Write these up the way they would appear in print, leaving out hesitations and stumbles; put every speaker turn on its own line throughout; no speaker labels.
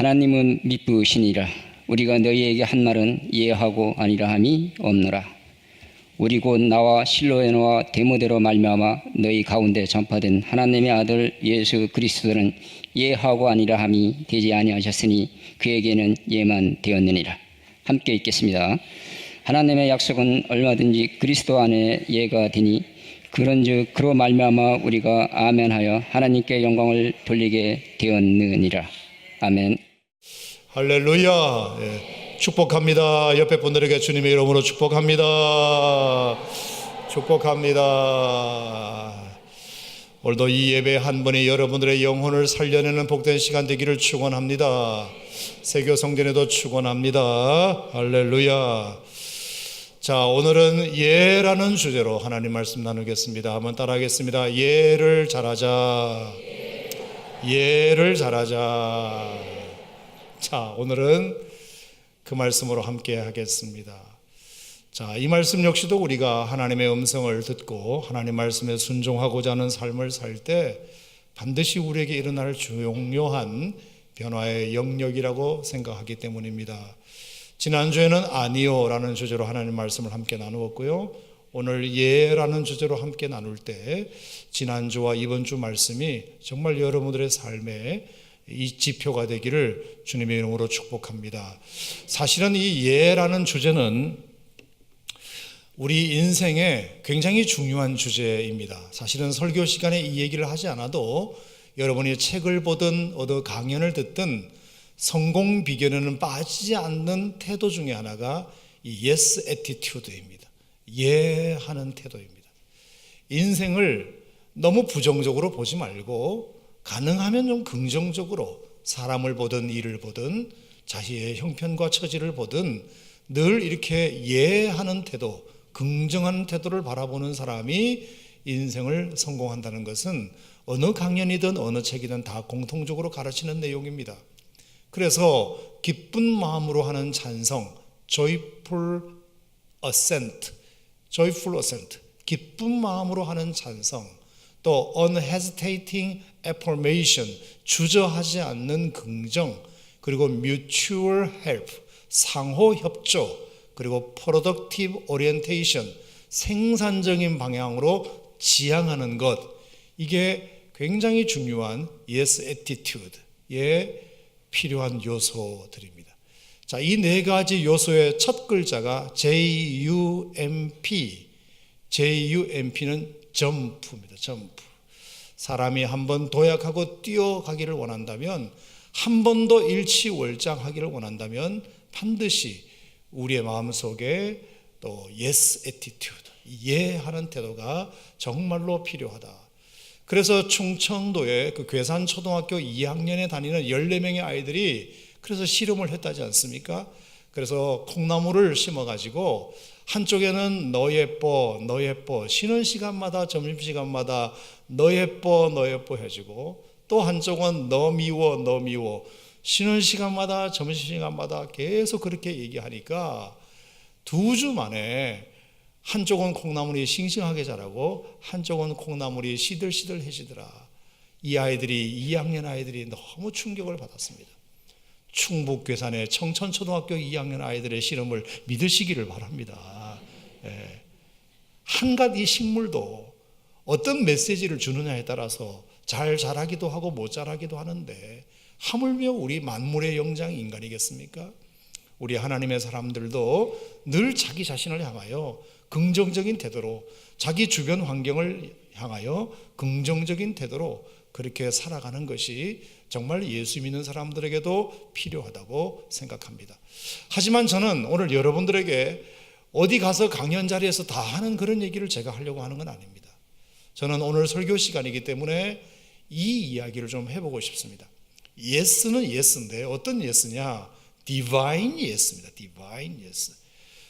하나님은 미쁘시니라. 우리가 너희에게 한 말은 예하고 아니라 함이 없노라. 우리 곧 나와 실로에노와 데모데로 말미암아 너희 가운데 전파된 하나님의 아들 예수 그리스도는 예하고 아니라 함이 되지 아니하셨으니 그에게는 예만 되었느니라. 함께 읽겠습니다. 하나님의 약속은 얼마든지 그리스도 안에 예가 되니 그런즉 그로 말미암아 우리가 아멘하여 하나님께 영광을 돌리게 되었느니라. 아멘.
할렐루야. 축복합니다. 옆에 분들에게 주님의 이름으로 축복합니다. 축복합니다. 오늘도 이 예배 한 번이 여러분들의 영혼을 살려내는 복된 시간 되기를 축원합니다. 세교 성전에도 축원합니다. 할렐루야. 자, 오늘은 예라는 주제로 하나님 말씀 나누겠습니다. 한번 따라하겠습니다. 예를 잘하자. 예를 잘하자. 자, 오늘은 그 말씀으로 함께 하겠습니다. 자, 이 말씀 역시도 우리가 하나님의 음성을 듣고 하나님 말씀에 순종하고자 하는 삶을 살 때 반드시 우리에게 일어날 중요한 변화의 영역이라고 생각하기 때문입니다. 지난주에는 아니요라는 주제로 하나님 말씀을 함께 나누었고요. 오늘 예라는 주제로 함께 나눌 때 지난주와 이번 주 말씀이 정말 여러분들의 삶에 이 지표가 되기를 주님의 이름으로 축복합니다. 사실은 이 예라는 주제는 우리 인생에 굉장히 중요한 주제입니다. 사실은 설교 시간에 이 얘기를 하지 않아도 여러분이 책을 보든 어느 강연을 듣든 성공 비결에는 빠지지 않는 태도 중에 하나가 이 yes attitude입니다. 예하는 태도입니다. 인생을 너무 부정적으로 보지 말고 가능하면 좀 긍정적으로 사람을 보든 일을 보든 자신의 형편과 처지를 보든 늘 이렇게 예하는 태도, 긍정하는 태도를 바라보는 사람이 인생을 성공한다는 것은 어느 강연이든 어느 책이든 다 공통적으로 가르치는 내용입니다. 그래서 기쁜 마음으로 하는 찬성, joyful assent, 기쁜 마음으로 하는 찬성, 또 unhesitating affirmation, 주저하지 않는 긍정, 그리고 mutual help, 상호 협조, 그리고 productive orientation, 생산적인 방향으로 지향하는 것, 이게 굉장히 중요한 yes attitude에 필요한 요소들입니다. 자, 이 네 가지 요소의 첫 글자가 JUMP는 점프입니다. 점프. 사람이 한번 도약하고 뛰어가기를 원한다면, 한 번 더 일치월장하기를 원한다면 반드시 우리의 마음속에 또 yes attitude, 예하는 태도가 정말로 필요하다. 그래서 충청도의 그 괴산초등학교 2학년에 다니는 14명의 아이들이 그래서 실험을 했다지 않습니까? 그래서 콩나물을 심어가지고 한쪽에는 너 예뻐 너 예뻐 쉬는 시간마다 점심시간마다 너 예뻐 너 예뻐 해주고, 또 한쪽은 너 미워 너 미워 쉬는 시간마다 점심시간마다 계속 그렇게 얘기하니까 2주 만에 한쪽은 콩나물이 싱싱하게 자라고 한쪽은 콩나물이 시들시들해지더라. 이 아이들이 2학년 아이들이 너무 충격을 받았습니다. 충북 괴산의 청천초등학교 2학년 아이들의 실험을 믿으시기를 바랍니다. 한갓 이 식물도 어떤 메시지를 주느냐에 따라서 잘 자라기도 하고 못 자라기도 하는데, 하물며 우리 만물의 영장 인간이겠습니까? 우리 하나님의 사람들도 늘 자기 자신을 향하여 긍정적인 태도로, 자기 주변 환경을 향하여 긍정적인 태도로 그렇게 살아가는 것이 정말 예수 믿는 사람들에게도 필요하다고 생각합니다. 하지만 저는 오늘 여러분들에게 어디 가서 강연 자리에서 다 하는 그런 얘기를 제가 하려고 하는 건 아닙니다. 저는 오늘 설교 시간이기 때문에 이 이야기를 좀 해보고 싶습니다. 예스는 예스인데 어떤 예스냐? 디바인 예스입니다. 디바인 예스.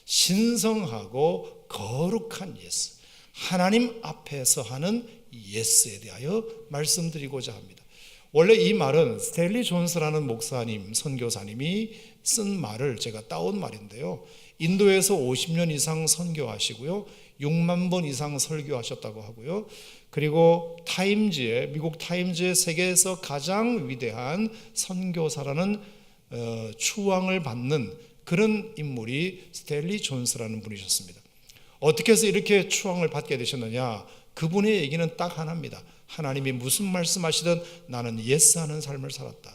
신성하고 거룩한 예스. 하나님 앞에서 하는 예스에 대하여 말씀드리고자 합니다. 원래 이 말은 스탠리 존스라는 목사님, 선교사님이 쓴 말을 제가 따온 말인데요. 인도에서 50년 이상 선교하시고요. 6만 번 이상 설교하셨다고 하고요. 그리고 미국 타임즈의 세계에서 가장 위대한 선교사라는 추앙을 받는 그런 인물이 스탠리 존스라는 분이셨습니다. 어떻게 해서 이렇게 추앙을 받게 되셨느냐? 그분의 얘기는 딱 하나입니다. 하나님이 무슨 말씀하시든 나는 예스하는 삶을 살았다.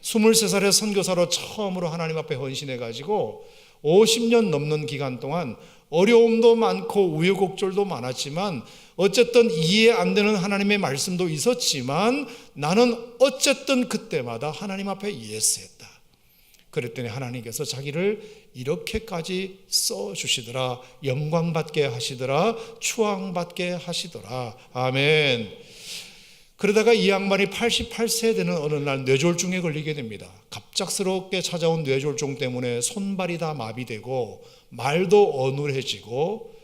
23살에 선교사로 처음으로 하나님 앞에 헌신해가지고 50년 넘는 기간 동안 어려움도 많고 우여곡절도 많았지만 어쨌든 이해 안 되는 하나님의 말씀도 있었지만 나는 어쨌든 그때마다 하나님 앞에 예스했다. 그랬더니 하나님께서 자기를 이렇게까지 써주시더라. 영광받게 하시더라. 추앙받게 하시더라. 아멘. 그러다가 이 양반이 88세 되는 어느 날 뇌졸중에 걸리게 됩니다. 갑작스럽게 찾아온 뇌졸중 때문에 손발이 다 마비되고 말도 어눌해지고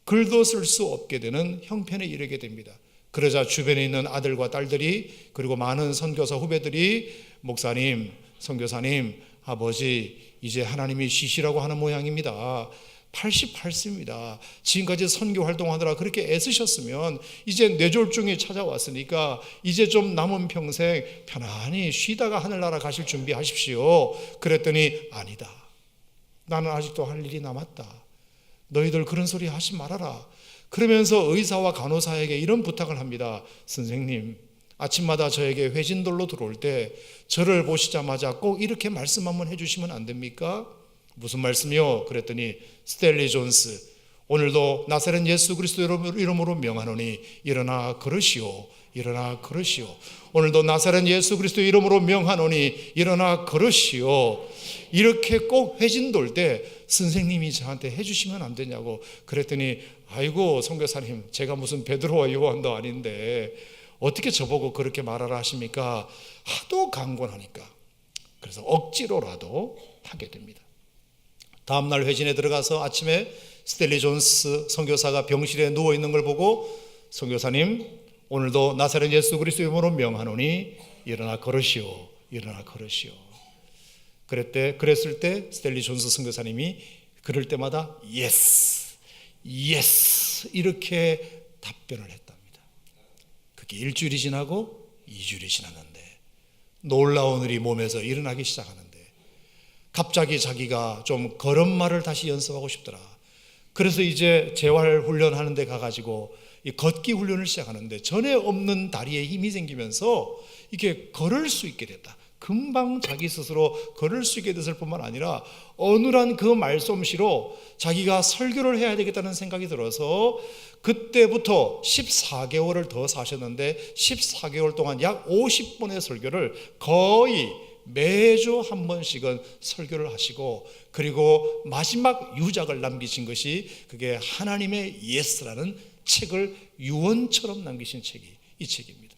글도 쓸 수 없게 되는 형편에 이르게 됩니다. 그러자 주변에 있는 아들과 딸들이 그리고 많은 선교사 후배들이 목사님, 선교사님, 아버지 이제 하나님이 쉬시라고 하는 모양입니다. 88세입니다. 지금까지 선교 활동하느라 그렇게 애쓰셨으면 이제 뇌졸중이 찾아왔으니까 이제 좀 남은 평생 편안히 쉬다가 하늘나라 가실 준비하십시오. 그랬더니 아니다. 나는 아직도 할 일이 남았다. 너희들 그런 소리 하지 말아라. 그러면서 의사와 간호사에게 이런 부탁을 합니다. 선생님, 아침마다 저에게 회진돌로 들어올 때 저를 보시자마자 꼭 이렇게 말씀 한번 해주시면 안 됩니까? 무슨 말씀이요? 그랬더니 스탠리 존스, 오늘도 나사렛 예수 그리스도 이름으로 명하노니 일어나 걸으시오. 일어나 걸으시오. 오늘도 나사렛 예수 그리스도 이름으로 명하노니 일어나 걸으시오. 이렇게 꼭 회진 돌 때 선생님이 저한테 해주시면 안 되냐고. 그랬더니 아이고 선교사님, 제가 무슨 베드로와 요한도 아닌데 어떻게 저보고 그렇게 말하라 하십니까? 하도 강권하니까. 그래서 억지로라도 하게 됩니다. 다음날 회진에 들어가서 아침에 스탠리 존스 선교사가 병실에 누워있는 걸 보고 선교사님, 오늘도 나사렛 예수 그리스도 이름으로 명하노니 일어나 걸으시오. 일어나 걸으시오. 그랬을 때 스탠리 존스 선교사님이 그럴 때마다 예스, 예스 이렇게 답변을 했답니다. 그게 일주일이 지나고 2주일이 지났는데 놀라운 일이 몸에서 일어나기 시작하는데 갑자기 자기가 좀 걸음마를 다시 연습하고 싶더라. 그래서 이제 재활훈련하는 데 가가지고 이 걷기 훈련을 시작하는데 전에 없는 다리에 힘이 생기면서 이게 걸을 수 있게 됐다. 금방 자기 스스로 걸을 수 있게 됐을 뿐만 아니라 어눌한 그 말솜씨로 자기가 설교를 해야 되겠다는 생각이 들어서 그때부터 14개월을 더 사셨는데 14개월 동안 약 50번의 설교를 거의 매주 한 번씩은 설교를 하시고 그리고 마지막 유작을 남기신 것이 그게 하나님의 예스라는 책을 유언처럼 남기신 책이 이 책입니다.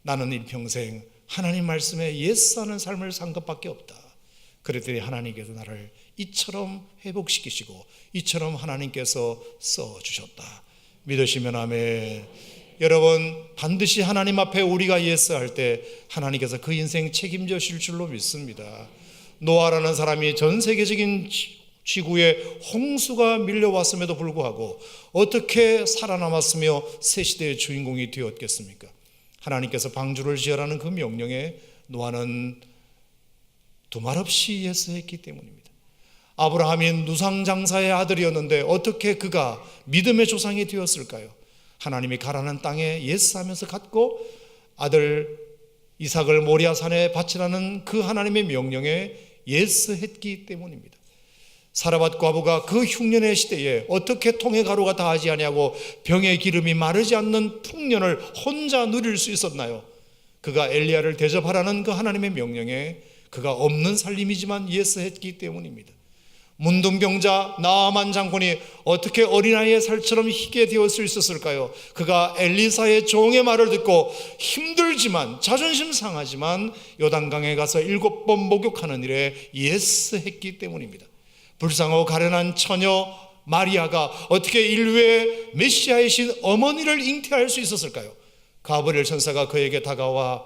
나는 일평생 하나님 말씀에 예스하는 삶을 산 것밖에 없다. 그랬더니 하나님께서 나를 이처럼 회복시키시고 이처럼 하나님께서 써주셨다. 믿으시면 아멘. 여러분, 반드시 하나님 앞에 우리가 예스할 때 하나님께서 그 인생 책임져 주실 줄로 믿습니다. 노아라는 사람이 전 세계적인 지구에 홍수가 밀려왔음에도 불구하고 어떻게 살아남았으며 새 시대의 주인공이 되었겠습니까? 하나님께서 방주를 지으라는 그 명령에 노아는 두말 없이 예스했기 때문입니다. 아브라함이 누상장사의 아들이었는데 어떻게 그가 믿음의 조상이 되었을까요? 하나님이 가라는 땅에 예스하면서 갔고 아들 이삭을 모리아산에 바치라는 그 하나님의 명령에 예스했기 때문입니다. 사라밧 과부가 그 흉년의 시대에 어떻게 통의 가루가 다하지 아니하고 병의 기름이 마르지 않는 풍년을 혼자 누릴 수 있었나요? 그가 엘리야를 대접하라는 그 하나님의 명령에 그가 없는 살림이지만 예스했기 때문입니다. 문둥병자 나아만 장군이 어떻게 어린아이의 살처럼 희게 되어 수 있었을까요? 그가 엘리사의 종의 말을 듣고 힘들지만 자존심 상하지만 요단강에 가서 7번 목욕하는 일에 예스했기 때문입니다. 불쌍하고 가련한 처녀 마리아가 어떻게 인류의 메시아이신 어머니를 잉태할 수 있었을까요? 가브리엘 천사가 그에게 다가와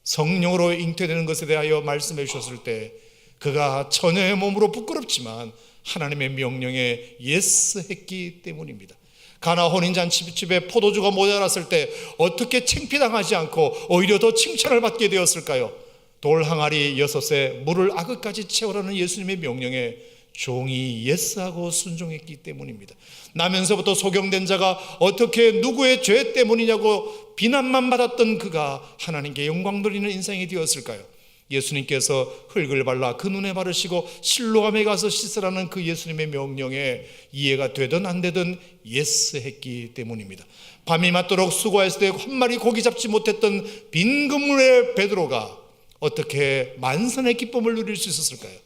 성령으로 잉태되는 것에 대하여 말씀해 주셨을 때 그가 처녀의 몸으로 부끄럽지만 하나님의 명령에 예스했기 때문입니다. 가나 혼인잔치집에 포도주가 모자랐을 때 어떻게 창피당하지 않고 오히려 더 칭찬을 받게 되었을까요? 돌 항아리 6에 물을 아그까지 채우라는 예수님의 명령에 종이 예스하고 순종했기 때문입니다. 나면서부터 소경된 자가 어떻게 누구의 죄 때문이냐고 비난만 받았던 그가 하나님께 영광 돌리는 인생이 되었을까요? 예수님께서 흙을 발라 그 눈에 바르시고 실로암에 가서 씻으라는 그 예수님의 명령에 이해가 되든 안 되든 예스했기 때문입니다. 밤이 맞도록 수고했을 때 한 마리 고기 잡지 못했던 빈 그물의 베드로가 어떻게 만선의 기쁨을 누릴 수 있었을까요?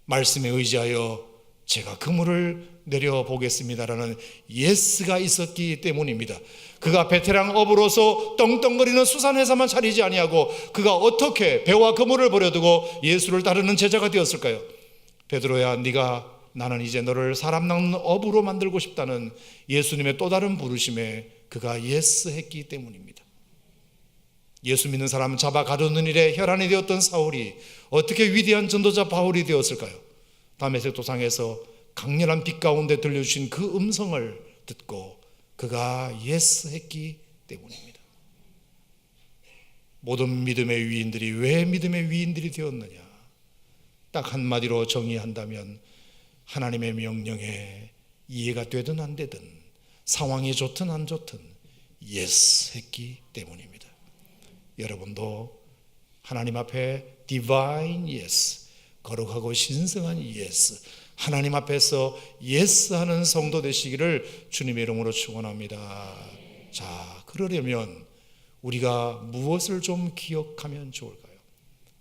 말씀에 의지하여 제가 그물을 내려보겠습니다라는 예스가 있었기 때문입니다. 그가 베테랑 어부로서 떵떵거리는 수산회사만 차리지 아니하고 그가 어떻게 배와 그물을 버려두고 예수를 따르는 제자가 되었을까요? 베드로야, 나는 이제 너를 사람 낚는 어부로 만들고 싶다는 예수님의 또 다른 부르심에 그가 예스했기 때문입니다. 예수 믿는 사람 잡아 가두는 일에 혈안이 되었던 사울이 어떻게 위대한 전도자 바울이 되었을까요? 다메섹 도상에서 강렬한 빛 가운데 들려주신 그 음성을 듣고 그가 예스했기 때문입니다. 모든 믿음의 위인들이 왜 믿음의 위인들이 되었느냐? 딱 한마디로 정의한다면 하나님의 명령에 이해가 되든 안 되든 상황이 좋든 안 좋든 예스했기 때문입니다. 여러분도 하나님 앞에 divine yes, 거룩하고 신성한 yes, 하나님 앞에서 예스하는 성도 되시기를 주님의 이름으로 축원합니다. 자, 그러려면 우리가 무엇을 좀 기억하면 좋을까요?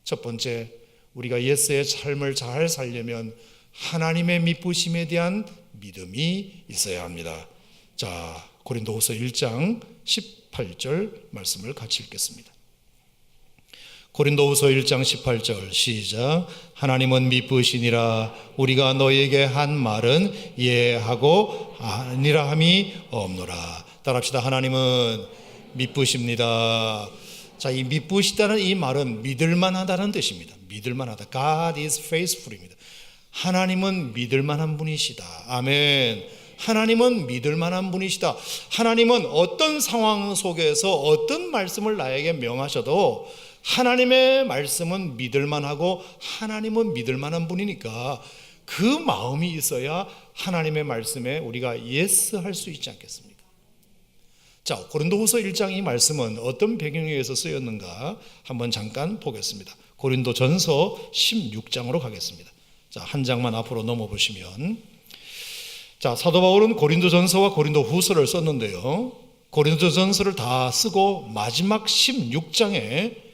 첫 번째, 우리가 예스의 삶을 잘 살려면 하나님의 미쁘심에 대한 믿음이 있어야 합니다. 자, 고린도후서 1장 18절 말씀을 같이 읽겠습니다. 고린도후서 1장 18절 시작. 하나님은 미쁘시니라. 우리가 너에게 한 말은 예하고 아니라 함이 없노라. 따라합시다. 하나님은 미쁘십니다. 자, 이 미쁘시다는 이 말은 믿을만하다는 뜻입니다. 믿을만하다. God is faithful입니다. 하나님은 믿을만한 분이시다. 아멘. 하나님은 믿을만한 분이시다. 하나님은 어떤 상황 속에서 어떤 말씀을 나에게 명하셔도 하나님의 말씀은 믿을만하고 하나님은 믿을만한 분이니까 그 마음이 있어야 하나님의 말씀에 우리가 예스 할 수 있지 않겠습니까? 자, 고린도후서 1장 이 말씀은 어떤 배경에 의해서 쓰였는가 한번 잠깐 보겠습니다. 고린도전서 16장으로 가겠습니다. 자, 한 장만 앞으로 넘어 보시면, 자, 사도 바울은 고린도전서와 고린도후서를 썼는데요, 고린도전서를 다 쓰고 마지막 16장에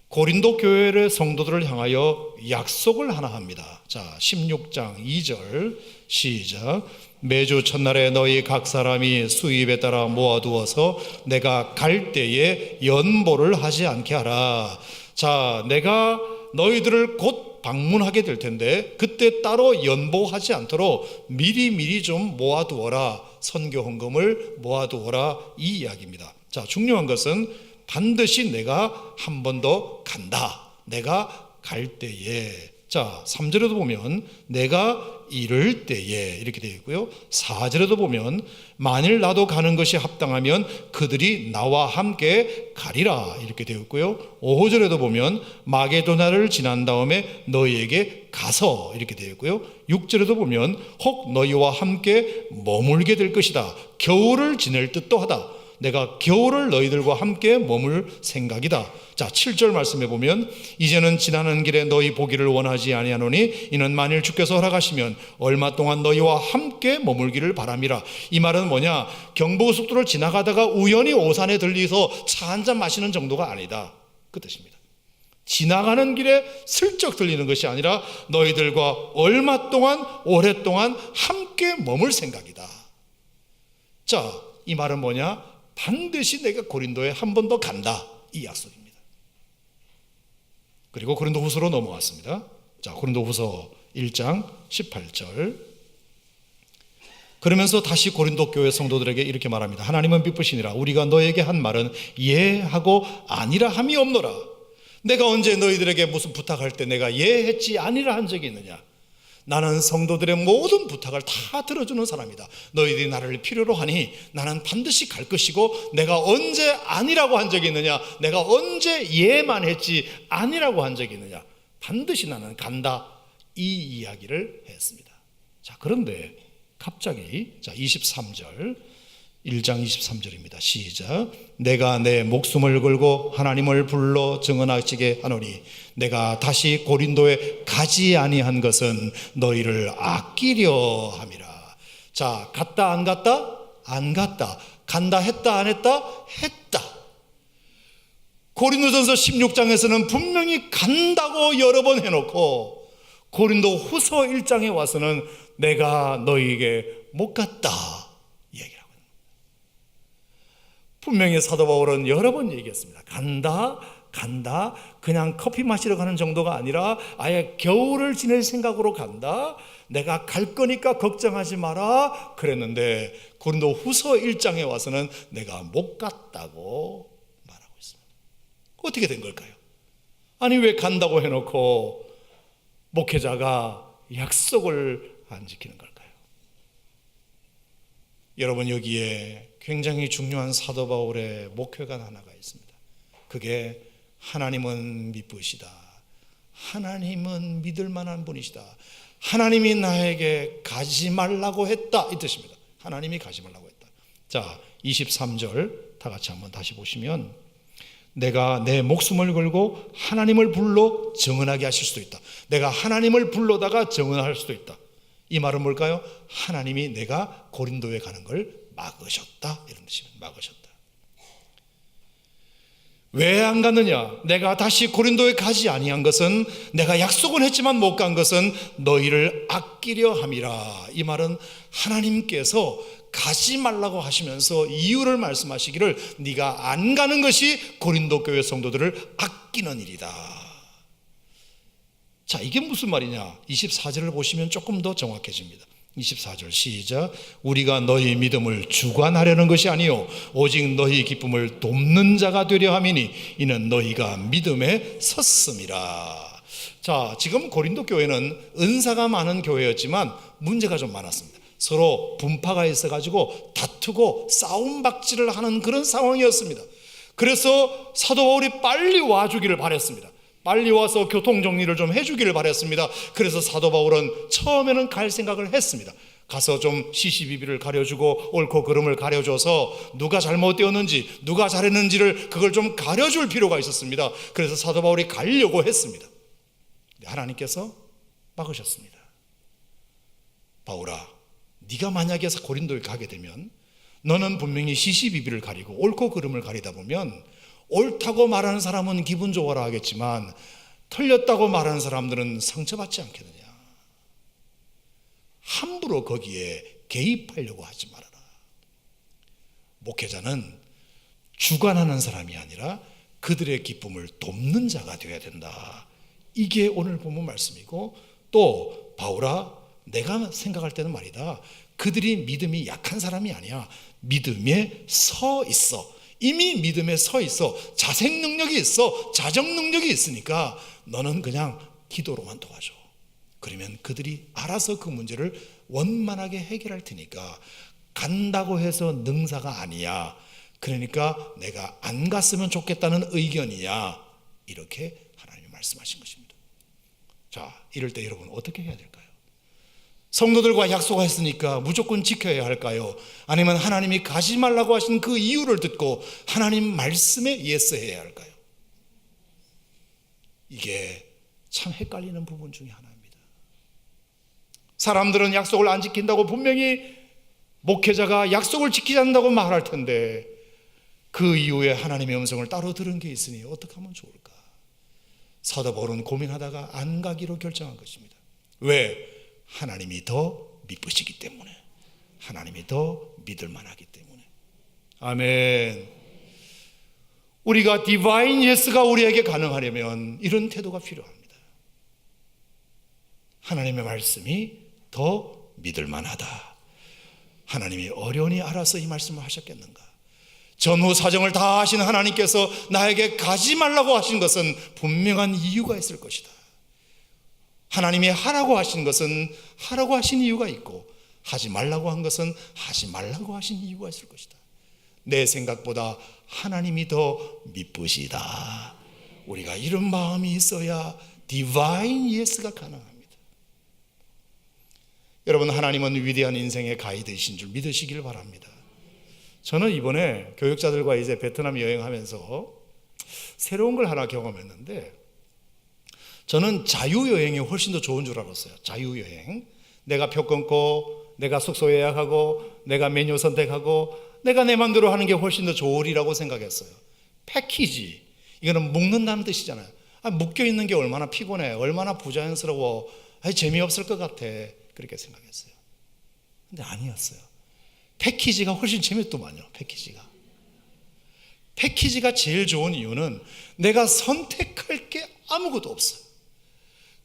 고린도 교회의 성도들을 향하여 약속을 하나 합니다. 자, 16장 2절 시작. 매주 첫날에 너희 각 사람이 수입에 따라 모아두어서 내가 갈 때에 연보를 하지 않게 하라. 자, 내가 너희들을 곧 방문하게 될 텐데 그때 따로 연보하지 않도록 미리 좀 모아두어라. 선교 헌금을 모아두어라, 이 이야기입니다. 자, 중요한 것은 반드시 내가 한 번 더 간다. 내가 갈 때에. 자, 3절에도 보면 내가 이를 때에 이렇게 되어 있고요. 4절에도 보면 만일 나도 가는 것이 합당하면 그들이 나와 함께 가리라 이렇게 되어 있고요. 5절에도 보면 마게도나를 지난 다음에 너희에게 가서 이렇게 되어 있고요. 6절에도 보면 혹 너희와 함께 머물게 될 것이다. 겨울을 지낼 듯도 하다. 내가 겨울을 너희들과 함께 머물 생각이다. 자, 7절 말씀해 보면 이제는 지나는 길에 너희 보기를 원하지 아니하노니 이는 만일 주께서 허락하시면 얼마 동안 너희와 함께 머물기를 바람이라. 이 말은 뭐냐? 경부고속도로를 지나가다가 우연히 오산에 들리서 차 한잔 마시는 정도가 아니다, 그 뜻입니다. 지나가는 길에 슬쩍 들리는 것이 아니라 너희들과 얼마 동안, 오랫동안 함께 머물 생각이다. 자, 이 말은 뭐냐? 반드시 내가 고린도에 한 번 더 간다, 이 약속입니다. 그리고 고린도후서로 넘어왔습니다. 자, 고린도후서 1장 18절. 그러면서 다시 고린도 교회 성도들에게 이렇게 말합니다. 하나님은 미쁘시니라. 우리가 너에게 한 말은 예하고 아니라 함이 없노라. 내가 언제 너희들에게 무슨 부탁할 때 내가 예했지 아니라 한 적이 있느냐? 나는 성도들의 모든 부탁을 다 들어주는 사람이다. 너희들이 나를 필요로 하니 나는 반드시 갈 것이고, 내가 언제 아니라고 한 적이 있느냐? 내가 언제 예만 했지 아니라고 한 적이 있느냐? 반드시 나는 간다. 이 이야기를 했습니다. 자, 그런데 갑자기 23절, 1장 23절입니다. 시작. 내가 내 목숨을 걸고 하나님을 불러 증언하시게 하노니 내가 다시 고린도에 가지 아니한 것은 너희를 아끼려 함이라. 자, 갔다 안 갔다? 안 갔다. 간다 했다 안 했다? 했다. 고린도전서 16장에서는 분명히 간다고 여러 번 해놓고, 고린도 후서 1장에 와서는 내가 너희에게 못 갔다 얘기를 하고 있는 겁니다. 분명히 사도 바울은 여러 번 얘기했습니다. 간다, 그냥 커피 마시러 가는 정도가 아니라 아예 겨울을 지낼 생각으로 간다. 내가 갈 거니까 걱정하지 마라 그랬는데, 고린도 후서 1장에 와서는 내가 못 갔다고 말하고 있습니다. 어떻게 된 걸까요? 아니, 왜 간다고 해놓고 목회자가 약속을 안 지키는 걸까요? 여러분, 여기에 굉장히 중요한 사도 바울의 목회관 하나가 있습니다. 그게 하나님은 미쁘시다. 하나님은 믿을 만한 분이시다. 하나님이 나에게 가지 말라고 했다, 이 뜻입니다. 하나님이 가지 말라고 했다. 자, 23절 다 같이 한번 다시 보시면, 내가 내 목숨을 걸고 하나님을 불러 증언하게 하실 수도 있다. 내가 하나님을 불러다가 증언할 수도 있다. 이 말은 뭘까요? 하나님이 내가 고린도에 가는 걸 막으셨다, 이런 뜻입니다. 막으셨다. 왜 안 갔느냐? 내가 다시 고린도에 가지 아니한 것은, 내가 약속은 했지만 못 간 것은 너희를 아끼려 함이라. 이 말은 하나님께서 가지 말라고 하시면서 이유를 말씀하시기를, 네가 안 가는 것이 고린도 교회 성도들을 아끼는 일이다. 자, 이게 무슨 말이냐? 24절을 보시면 조금 더 정확해집니다. 24절 시작. 우리가 너희 믿음을 주관하려는 것이 아니요 오직 너희 기쁨을 돕는 자가 되려 함이니 이는 너희가 믿음에 섰음이라. 자, 지금 고린도 교회는 은사가 많은 교회였지만 문제가 좀 많았습니다. 서로 분파가 있어가지고 다투고 싸움박질을 하는 그런 상황이었습니다. 그래서 사도 바울이 빨리 와주기를 바랬습니다. 빨리 와서 교통정리를 좀 해주기를 바랬습니다. 그래서 사도 바울은 처음에는 갈 생각을 했습니다. 가서 좀 시시비비를 가려주고 옳고 그름을 가려줘서 누가 잘못되었는지 누가 잘했는지를 그걸 좀 가려줄 필요가 있었습니다. 그래서 사도 바울이 가려고 했습니다. 하나님께서 막으셨습니다. 바울아, 네가 만약에 고린도에 가게 되면 너는 분명히 시시비비를 가리고 옳고 그름을 가리다 보면 옳다고 말하는 사람은 기분 좋아라 하겠지만 틀렸다고 말하는 사람들은 상처받지 않겠느냐. 함부로 거기에 개입하려고 하지 말아라. 목회자는 주관하는 사람이 아니라 그들의 기쁨을 돕는 자가 되어야 된다. 이게 오늘 본문 말씀이고, 또 바울아, 내가 생각할 때는 말이다, 그들이 믿음이 약한 사람이 아니야. 믿음에 서 있어. 이미 믿음에 서 있어. 자생 능력이 있어. 자정 능력이 있으니까 너는 그냥 기도로만 도와줘. 그러면 그들이 알아서 그 문제를 원만하게 해결할 테니까 간다고 해서 능사가 아니야. 그러니까 내가 안 갔으면 좋겠다는 의견이야. 이렇게 하나님이 말씀하신 것입니다. 자, 이럴 때 여러분 어떻게 해야 될까요? 성도들과 약속했으니까 무조건 지켜야 할까요? 아니면 하나님이 가지 말라고 하신 그 이유를 듣고 하나님 말씀에 예스해야 할까요? 이게 참 헷갈리는 부분 중에 하나입니다. 사람들은 약속을 안 지킨다고 분명히 목회자가 약속을 지키지 않는다고 말할 텐데 그 이후에 하나님의 음성을 따로 들은 게 있으니 어떻게 하면 좋을까? 사도 바울은 고민하다가 안 가기로 결정한 것입니다. 왜? 하나님이 더 미쁘시기 때문에, 하나님이 더 믿을 만하기 때문에. 아멘. 우리가 디바인 예스가 우리에게 가능하려면 이런 태도가 필요합니다. 하나님의 말씀이 더 믿을 만하다. 하나님이 어련히 알아서 이 말씀을 하셨겠는가? 전후 사정을 다 아신 하나님께서 나에게 가지 말라고 하신 것은 분명한 이유가 있을 것이다. 하나님이 하라고 하신 것은 하라고 하신 이유가 있고, 하지 말라고 한 것은 하지 말라고 하신 이유가 있을 것이다. 내 생각보다 하나님이 더 미쁘시다. 우리가 이런 마음이 있어야 디바인 예스가 가능합니다. 여러분, 하나님은 위대한 인생의 가이드이신 줄 믿으시길 바랍니다. 저는 이번에 교육자들과 이제 베트남 여행하면서 새로운 걸 하나 경험했는데, 저는 자유여행이 훨씬 더 좋은 줄 알았어요. 자유여행. 내가 표 끊고, 내가 숙소 예약하고, 내가 메뉴 선택하고, 내가 내 마음대로 하는 게 훨씬 더 좋으리라고 생각했어요. 패키지, 이거는 묶는다는 뜻이잖아요. 묶여있는 게 얼마나 피곤해, 얼마나 부자연스러워, 재미없을 것 같아, 그렇게 생각했어요. 근데 아니었어요. 패키지가 훨씬 재밌더만요. 패키지가 제일 좋은 이유는 내가 선택할 게 아무것도 없어요.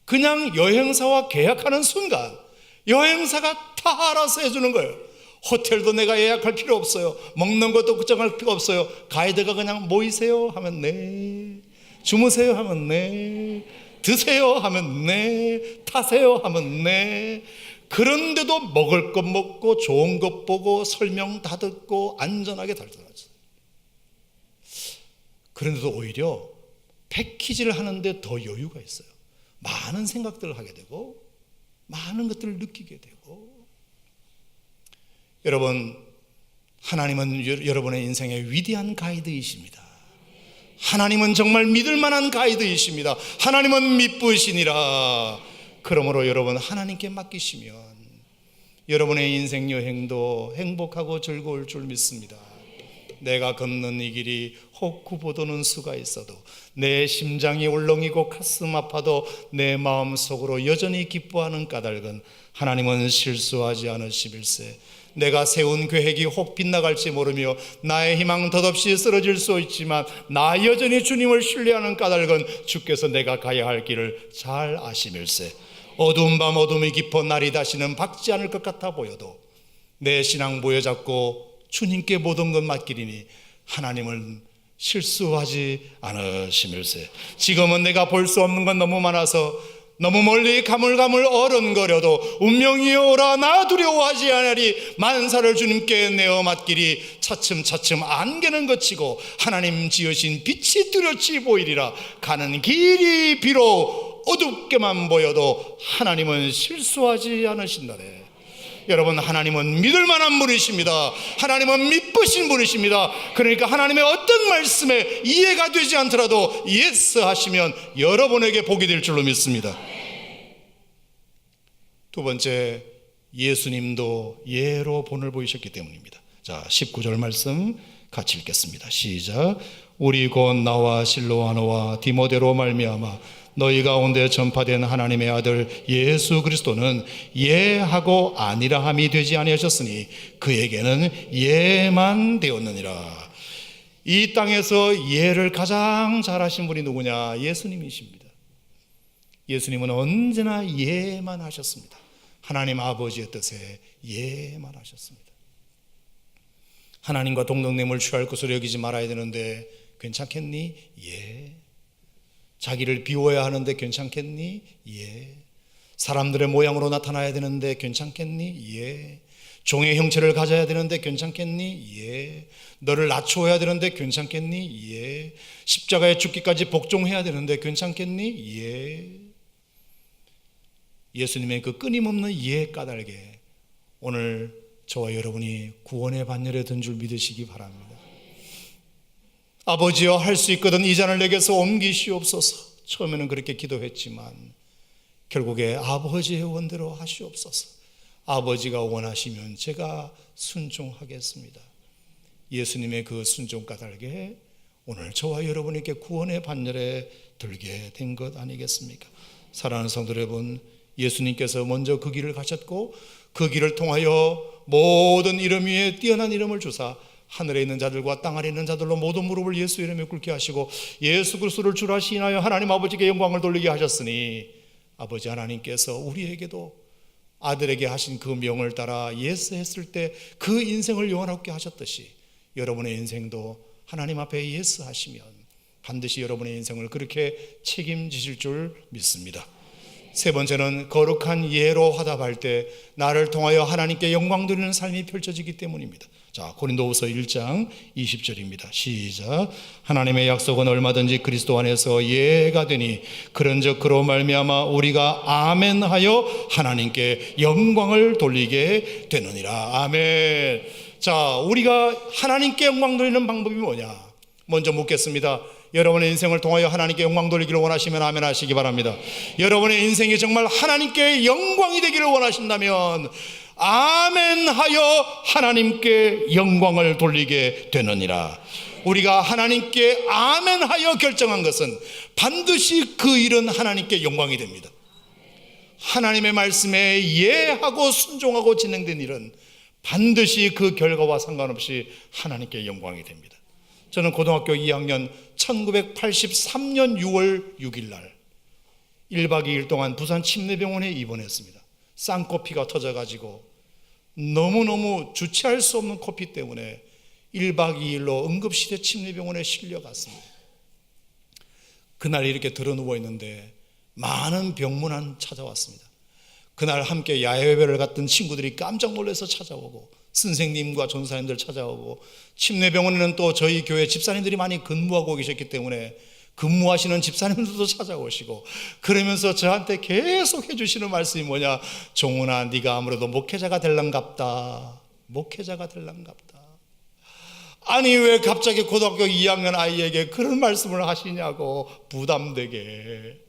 그냥 여행사와 계약하는 순간 여행사가 다 알아서 해주는 거예요. 호텔도 내가 예약할 필요 없어요. 먹는 것도 걱정할 필요 없어요. 가이드가 그냥 모이세요 하면 네, 주무세요 하면 네, 드세요 하면 네, 타세요 하면 네. 그런데도 먹을 것 먹고 좋은 것 보고 설명 다 듣고 안전하게 달려들었어요. 그런데도 오히려 패키지를 하는데 더 여유가 있어요. 많은 생각들을 하게 되고 많은 것들을 느끼게 되고. 여러분, 하나님은 여러분의 인생의 위대한 가이드이십니다. 하나님은 정말 믿을 만한 가이드이십니다. 하나님은 미쁘시니라. 그러므로 여러분, 하나님께 맡기시면 여러분의 인생 여행도 행복하고 즐거울 줄 믿습니다. 내가 걷는 이 길이 혹 구보도는 수가 있어도, 내 심장이 울렁이고 가슴 아파도 내 마음속으로 여전히 기뻐하는 까닭은 하나님은 실수하지 않으시밀세. 내가 세운 계획이 혹 빗나갈지 모르며 나의 희망 덧없이 쓰러질 수 있지만 나 여전히 주님을 신뢰하는 까닭은 주께서 내가 가야 할 길을 잘 아시밀세. 어두운 밤 어둠이 깊어 날이 다시는 밝지 않을 것 같아 보여도 내 신앙 부여잡고 주님께 모든 것 맡기리니 하나님은 실수하지 않으시밀세. 지금은 내가 볼 수 없는 건 너무 많아서 너무 멀리 가물가물 어른거려도 운명이여 오라 나 두려워하지 않으리. 만사를 주님께 내어 맡기리. 차츰차츰 안개는 거치고 하나님 지으신 빛이 뚜렷이 보이리라. 가는 길이 비록 어둡게만 보여도 하나님은 실수하지 않으신다네. 여러분, 하나님은 믿을 만한 분이십니다. 하나님은 미쁘신 분이십니다. 그러니까 하나님의 어떤 말씀에 이해가 되지 않더라도 예스 하시면 여러분에게 복이 될 줄로 믿습니다. 두 번째, 예수님도 예로 본을 보이셨기 때문입니다. 자, 19절 말씀 같이 읽겠습니다. 시작. 우리 곧 나와 실로아노와 디모데로 말미암아 너희 가운데 전파된 하나님의 아들 예수 그리스도는 예하고 아니라함이 되지 아니하셨으니 그에게는 예만 되었느니라. 이 땅에서 예를 가장 잘하신 분이 누구냐? 예수님이십니다. 예수님은 언제나 예만 하셨습니다. 하나님 아버지의 뜻에 예만 하셨습니다. 하나님과 동등됨을 취할 것으로 여기지 말아야 되는데 괜찮겠니? 예. 자기를 비워야 하는데 괜찮겠니? 예. 사람들의 모양으로 나타나야 되는데 괜찮겠니? 예. 종의 형체를 가져야 되는데 괜찮겠니? 예. 너를 낮추어야 되는데 괜찮겠니? 예. 십자가에 죽기까지 복종해야 되는데 괜찮겠니? 예. 예수님의 그 끊임없는 예 까닭에 오늘 저와 여러분이 구원의 반열에 든 줄 믿으시기 바랍니다. 아버지여, 할 수 있거든 이 잔을 내게서 옮기시옵소서. 처음에는 그렇게 기도했지만 결국에 아버지의 원대로 하시옵소서. 아버지가 원하시면 제가 순종하겠습니다. 예수님의 그 순종 까닭에 오늘 저와 여러분에게 구원의 반열에 들게 된 것 아니겠습니까? 사랑하는 성도 여러분, 예수님께서 먼저 그 길을 가셨고 그 길을 통하여 모든 이름 위에 뛰어난 이름을 주사 하늘에 있는 자들과 땅 아래 있는 자들로 모든 무릎을 예수 이름에 꿇게 하시고 예수 그리스도를 주라 시인하여 하나님 아버지께 영광을 돌리게 하셨으니 아버지 하나님께서 우리에게도 아들에게 하신 그 명을 따라 예스 했을 때 그 인생을 영원하게 하셨듯이 여러분의 인생도 하나님 앞에 예스 하시면 반드시 여러분의 인생을 그렇게 책임지실 줄 믿습니다. 세 번째는 거룩한 예로 화답할 때 나를 통하여 하나님께 영광 돌리는 삶이 펼쳐지기 때문입니다. 자, 고린도후서 1장 20절입니다. 시작. 하나님의 약속은 얼마든지 그리스도 안에서 예가 되니 그런즉 그로 말미암아 우리가 아멘하여 하나님께 영광을 돌리게 되느니라. 아멘. 자, 우리가 하나님께 영광 돌리는 방법이 뭐냐? 먼저 묻겠습니다. 여러분의 인생을 통하여 하나님께 영광 돌리기를 원하시면 아멘 하시기 바랍니다. 여러분의 인생이 정말 하나님께 영광이 되기를 원하신다면 아멘하여 하나님께 영광을 돌리게 되느니라. 우리가 하나님께 아멘하여 결정한 것은 반드시 그 일은 하나님께 영광이 됩니다. 하나님의 말씀에 예하고 순종하고 진행된 일은 반드시 그 결과와 상관없이 하나님께 영광이 됩니다. 저는 고등학교 2학년 1983년 6월 6일 날 1박 2일 동안 부산 침례병원에 입원했습니다. 쌍코피가 터져가지고 너무너무 주체할 수 없는 코피 때문에 1박 2일로 응급실에 침례병원에 실려갔습니다. 그날 이렇게 들어 누워 있는데 많은 병문안 찾아왔습니다. 그날 함께 야외배를 갔던 친구들이 깜짝 놀라서 찾아오고 선생님과 전사님들 찾아오고 침례병원에는 또 저희 교회 집사님들이 많이 근무하고 계셨기 때문에 근무하시는 집사님들도 찾아오시고 그러면서 저한테 계속 해주시는 말씀이 뭐냐? 종훈아, 네가 아무래도 목회자가 될랑갑다. 목회자가 될랑갑다. 아니 왜 갑자기 고등학교 2학년 아이에게 그런 말씀을 하시냐고 부담되게.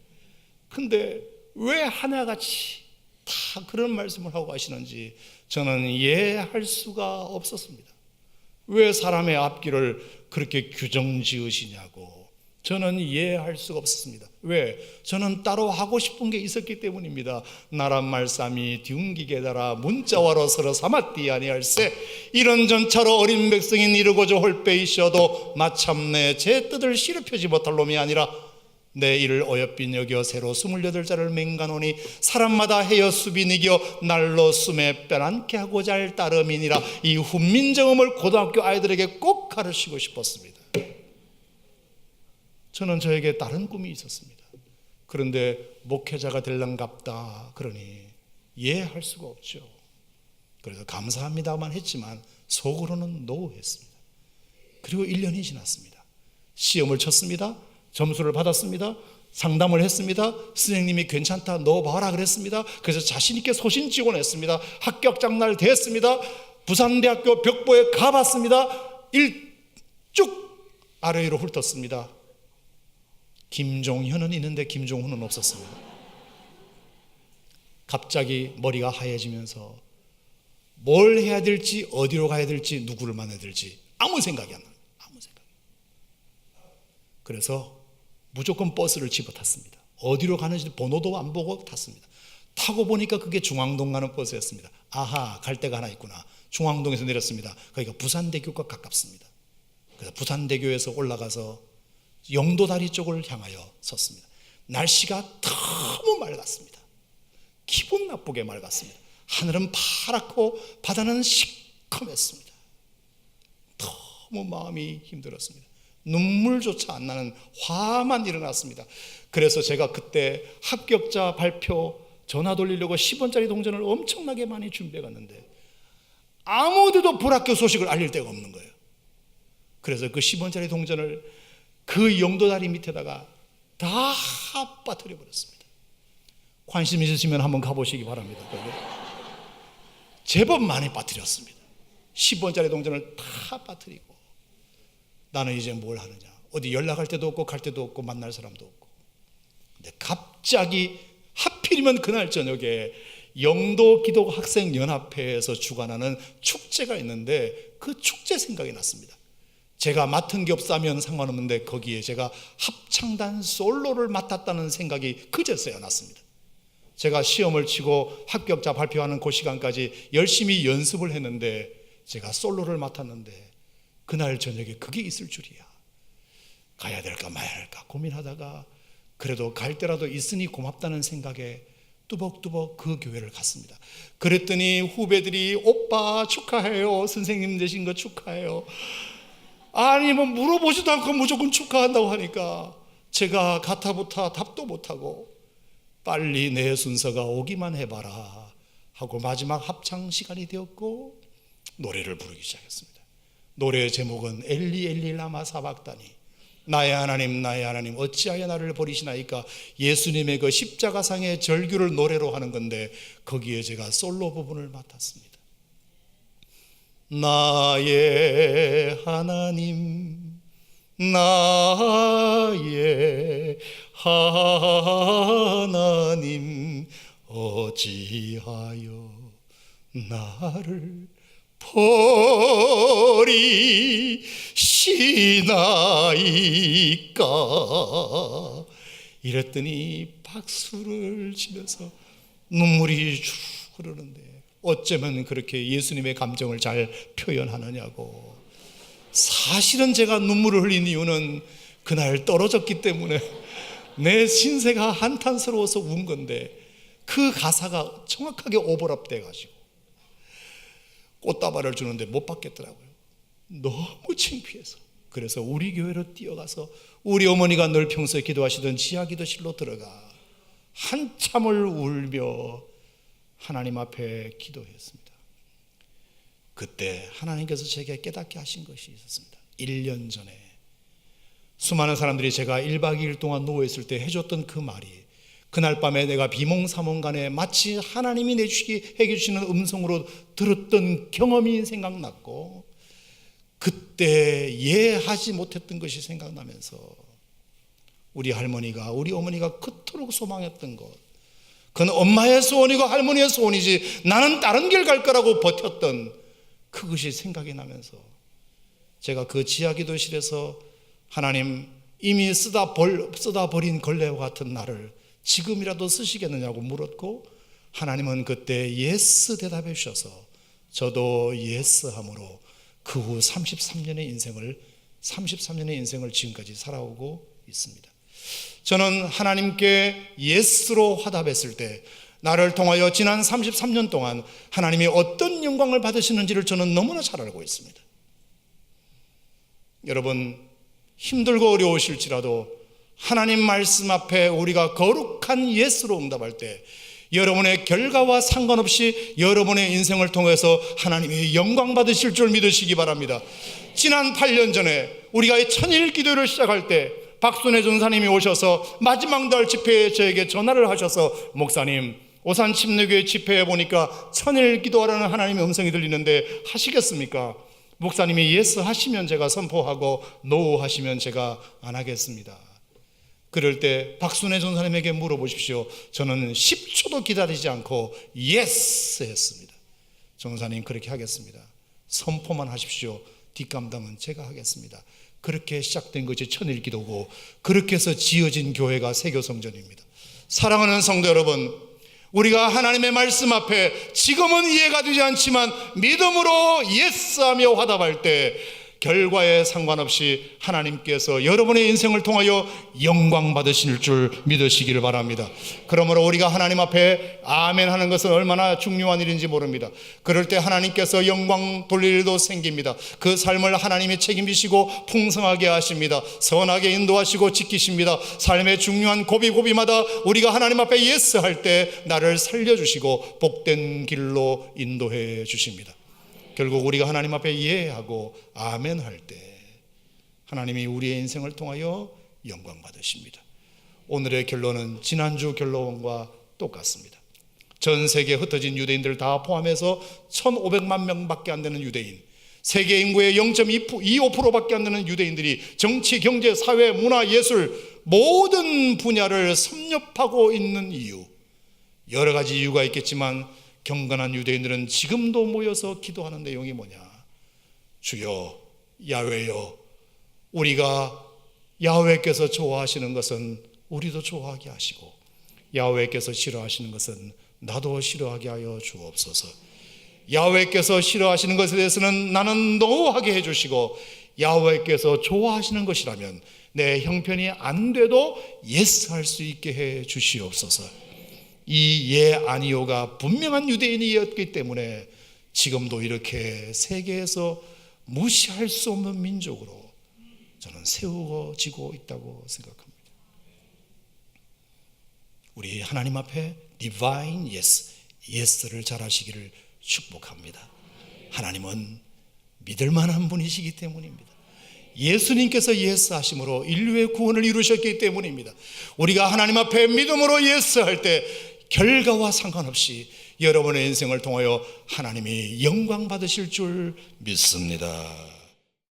근데 왜 하나같이 다 그런 말씀을 하고 가시는지 저는 이해할 수가 없었습니다. 왜 사람의 앞길을 그렇게 규정 지으시냐고 저는 이해할 수가 없었습니다. 왜? 저는 따로 하고 싶은 게 있었기 때문입니다. 나란 말씀이 듀기게 달아 문자와로 서로 삼았디 아니할세 이런 전차로 어린 백성이 이르고자 홀빼이셔도 마참내 제 뜻을 시럽혀지 못할 놈이 아니라 내 이를 어여빈 여겨 새로 28자를 맹가노니 사람마다 헤어 수빈 이겨 날로 숨에 빼앗게 하고자 할 따름이니라. 이 훈민정음을 고등학교 아이들에게 꼭 가르치고 싶었습니다. 저는 저에게 다른 꿈이 있었습니다. 그런데 목회자가 될랑갑다 그러니 이해할 수가 없죠. 그래서 감사합니다만 했지만 속으로는 노했습니다. 그리고 1년이 지났습니다. 시험을 쳤습니다. 점수를 받았습니다. 상담을 했습니다. 선생님이 괜찮다 넣어봐라 그랬습니다. 그래서 자신있게 소신 지원했습니다. 합격장날 됐습니다. 부산대학교 벽보에 가봤습니다. 쭉 아래 위로 훑었습니다. 김종현은 있는데 김종훈은 없었습니다. 갑자기 머리가 하얘지면서 뭘 해야 될지 어디로 가야 될지 누구를 만나야 될지 아무 생각이 안 나요. 아무 생각. 그래서 무조건 버스를 집어탔습니다. 어디로 가는지 번호도 안 보고 탔습니다. 타고 보니까 그게 중앙동 가는 버스였습니다. 아하, 갈 데가 하나 있구나. 중앙동에서 내렸습니다. 거기가 부산대교가 가깝습니다. 그래서 부산대교에서 올라가서 영도다리 쪽을 향하여 섰습니다. 날씨가 너무 맑았습니다. 기분 나쁘게 맑았습니다. 하늘은 파랗고 바다는 시커맸습니다. 너무 마음이 힘들었습니다. 눈물조차 안 나는 화만 일어났습니다. 그래서 제가 그때 합격자 발표 전화 돌리려고 10원짜리 동전을 엄청나게 많이 준비해 갔는데 아무데도 불합격 소식을 알릴 데가 없는 거예요. 그래서 그 10원짜리 동전을 그 영도다리 밑에다가 다 빠뜨려 버렸습니다. 관심 있으시면 한번 가보시기 바랍니다. 거기. 제법 많이 빠뜨렸습니다. 10원짜리 동전을 다 빠뜨리고 나는 이제 뭘 하느냐. 어디 연락할 데도 없고 갈 데도 없고 만날 사람도 없고. 근데 갑자기 하필이면 그날 저녁에 영도 기독 학생 연합회에서 주관하는 축제가 있는데 그 축제 생각이 났습니다. 제가 맡은 게 없다면 상관없는데 거기에 제가 합창단 솔로를 맡았다는 생각이 그제서야 났습니다. 제가 시험을 치고 합격자 발표하는 그 시간까지 열심히 연습을 했는데 제가 솔로를 맡았는데 그날 저녁에 그게 있을 줄이야. 가야 될까 마야 할까 고민하다가 그래도 갈 때라도 있으니 고맙다는 생각에 뚜벅뚜벅 그 교회를 갔습니다. 그랬더니 후배들이 오빠 축하해요. 선생님 되신 거 축하해요. 아니 뭐 물어보지도 않고 무조건 축하한다고 하니까 제가 가타부타 답도 못하고 빨리 내 순서가 오기만 해봐라 하고 마지막 합창 시간이 되었고 노래를 부르기 시작했습니다. 노래의 제목은 엘리 엘리 라마 사박다니, 나의 하나님 나의 하나님 어찌하여 나를 버리시나이까. 예수님의 그 십자가상의 절규를 노래로 하는 건데 거기에 제가 솔로 부분을 맡았습니다. 나의 하나님 나의 하나님 어찌하여 나를 버리시나이까. 이랬더니 박수를 치면서 눈물이 쭉 흐르는데 어쩌면 그렇게 예수님의 감정을 잘 표현하느냐고. 사실은 제가 눈물을 흘린 이유는 그날 떨어졌기 때문에 내 신세가 한탄스러워서 운 건데 그 가사가 정확하게 오버랩 돼가지고 꽃다발을 주는데 못 받겠더라고요. 너무 창피해서. 그래서 우리 교회로 뛰어가서 우리 어머니가 늘 평소에 기도하시던 지하기도실로 들어가 한참을 울며 하나님 앞에 기도했습니다. 그때 하나님께서 제게 깨닫게 하신 것이 있었습니다. 1년 전에 수많은 사람들이 제가 1박 2일 동안 누워있을 때 해줬던 그 말이 그날 밤에 내가 비몽사몽간에 마치 하나님이 해주시는 음성으로 들었던 경험이 생각났고 그때 이해하지 못했던 것이 생각나면서 우리 할머니가 우리 어머니가 그토록 소망했던 것, 그건 엄마의 소원이고 할머니의 소원이지 나는 다른 길 갈 거라고 버텼던 그것이 생각이 나면서 제가 그 지하기도실에서 하나님 이미 쓰다 버린 걸레와 같은 나를 지금이라도 쓰시겠느냐고 물었고 하나님은 그때 예스 대답해 주셔서 저도 예스함으로 그 후 33년의 인생을 지금까지 살아오고 있습니다. 저는 하나님께 예스로 화답했을 때 나를 통하여 지난 33년 동안 하나님이 어떤 영광을 받으시는지를 저는 너무나 잘 알고 있습니다. 여러분 힘들고 어려우실지라도 하나님 말씀 앞에 우리가 거룩한 예스로 응답할 때 여러분의 결과와 상관없이 여러분의 인생을 통해서 하나님이 영광 받으실 줄 믿으시기 바랍니다. 지난 8년 전에 우리가 천일 기도를 시작할 때 박순애 전사님이 오셔서 마지막 날 집회에 저에게 전화를 하셔서 목사님 오산 침례교회 집회에 보니까 천일 기도하라는 하나님의 음성이 들리는데 하시겠습니까? 목사님이 예스 하시면 제가 선포하고 노 하시면 제가 안 하겠습니다. 그럴 때 박순애 전사님에게 물어보십시오. 저는 10초도 기다리지 않고 예스 했습니다. 전사님 그렇게 하겠습니다. 선포만 하십시오. 뒷감당은 제가 하겠습니다. 그렇게 시작된 것이 천일기도고 그렇게 해서 지어진 교회가 세교성전입니다. 사랑하는 성도 여러분, 우리가 하나님의 말씀 앞에 지금은 이해가 되지 않지만 믿음으로 예스하며 화답할 때 결과에 상관없이 하나님께서 여러분의 인생을 통하여 영광 받으실 줄 믿으시기를 바랍니다. 그러므로 우리가 하나님 앞에 아멘 하는 것은 얼마나 중요한 일인지 모릅니다. 그럴 때 하나님께서 영광 돌릴 일도 생깁니다. 그 삶을 하나님이 책임지시고 풍성하게 하십니다. 선하게 인도하시고 지키십니다. 삶의 중요한 고비고비마다 우리가 하나님 앞에 예스 할 때 나를 살려주시고 복된 길로 인도해 주십니다. 결국 우리가 하나님 앞에 예하고 아멘 할 때 하나님이 우리의 인생을 통하여 영광 받으십니다. 오늘의 결론은 지난주 결론과 똑같습니다. 전 세계에 흩어진 유대인들 다 포함해서 1,500만 명밖에 안 되는 유대인, 세계 인구의 0.25%밖에 안 되는 유대인들이 정치, 경제, 사회, 문화, 예술 모든 분야를 섭렵하고 있는 이유, 여러 가지 이유가 있겠지만 경건한 유대인들은 지금도 모여서 기도하는 내용이 뭐냐? 주여, 야훼여, 우리가 야훼께서 좋아하시는 것은 우리도 좋아하게 하시고 야훼께서 싫어하시는 것은 나도 싫어하게 하여 주옵소서. 야훼께서 싫어하시는 것에 대해서는 나는 노하게 해주시고 야훼께서 좋아하시는 것이라면 내 형편이 안 돼도 예스할 수 있게 해 주시옵소서. 이 예 아니요가 분명한 유대인이었기 때문에 지금도 이렇게 세계에서 무시할 수 없는 민족으로 저는 세워지고 있다고 생각합니다. 우리 하나님 앞에 divine yes, yes를 잘하시기를 축복합니다. 하나님은 믿을 만한 분이시기 때문입니다. 예수님께서 예스 하심으로 인류의 구원을 이루셨기 때문입니다. 우리가 하나님 앞에 믿음으로 예스 할 때 결과와 상관없이 여러분의 인생을 통하여 하나님이 영광 받으실 줄 믿습니다.